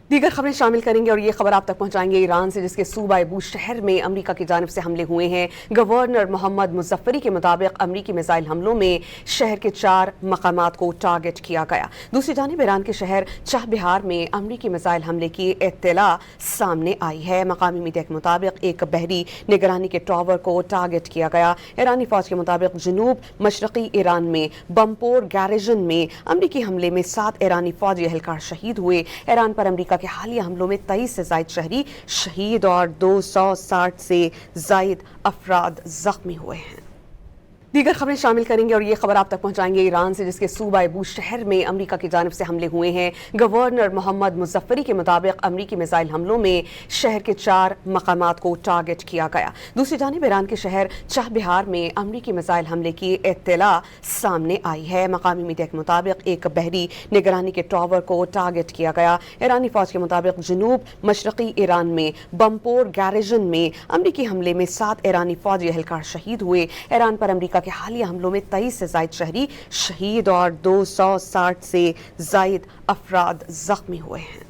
दीगर खबरें शामिल करेंगे और ये खबर आप तक पहुंचाएंगे ईरान से, जिसके सूबा बूश शहर में अमरीका की जानिब से हमले हुए हैं। गवर्नर मोहम्मद मुजफ्फरी के मुताबिक अमरीकी मिसाइल हमलों में शहर के 4 मकामात को टारगेट किया गया। दूसरी जानिब ईरान के शहर चाबहार में अमरीकी मिसाइल हमले की इत्तला सामने आई है। मकामी मीडिया के मुताबिक एक बहरी निगरानी के टावर को टारगेट किया गया। ईरानी फौज के मुताबिक जनूब मशरकी ईरान में बमपोर गैरिजन में अमरीकी हमले में 7 ईरानी फौजी एहलकार शहीद हुए। ईरान पर अमरीका के हालिया हमलों में 23 से जायद शहरी शहीद और 260 से जायद अफराद जख्मी हुए हैं। दीगर खबरें शामिल करेंगे और ये खबर आप तक पहुंचाएंगे ईरान से, जिसके सूबा बूश शहर में अमरीका की जानिब से हमले हुए हैं। गवर्नर मोहम्मद मुजफ्फरी के मुताबिक अमरीकी मिसाइल हमलों में शहर के 4 मकामात को टारगेट किया गया। दूसरी जानिब ईरान के शहर चाबहार में अमरीकी मिसाइल हमले की इत्तला सामने आई है। मकामी मीडिया के मुताबिक एक बहरी निगरानी के टावर को टारगेट किया गया। ईरानी फौज के मुताबिक जनूब मशरकी ईरान में बमपोर गैरिजन में अमरीकी हमले में 7 ईरानी फौजी एहलकार शहीद हुए। ईरान पर अमरीका के हालिया हमलों में 23 से जायद शहरी शहीद और 260 से जायद अफराद जख्मी हुए हैं।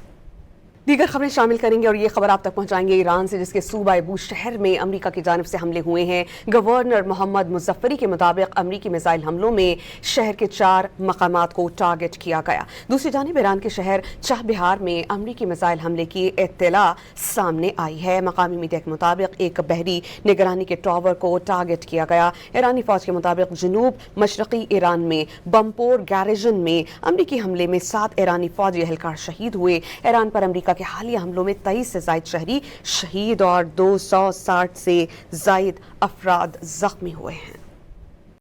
दीगर खबरें शामिल करेंगे और ये खबर आप तक पहुंचाएंगे ईरान से, जिसके सूबा बूश शहर में अमरीका की जानिब से हमले हुए हैं। गवर्नर मोहम्मद मुजफ्फरी के मुताबिक अमरीकी मिसाइल हमलों में शहर के 4 मकामात को टारगेट किया गया। दूसरी जानिब ईरान के शहर चाबहार में अमरीकी मिसाइल हमले की इत्तला सामने आई है। मकामी मीडिया के मुताबिक एक बहरी निगरानी के टावर को टारगेट किया गया। ईरानी फौज के मुताबिक जनूब मशरकी ईरान में बमपोर गैरिजन में अमरीकी हमले में 7 ईरानी फौजी एहलकार शहीद हुए। ईरान पर अमरीका के हालिया हमलों में 23 से जायद शहरी शहीद और 260 से जायद अफराद जख्मी हुए हैं।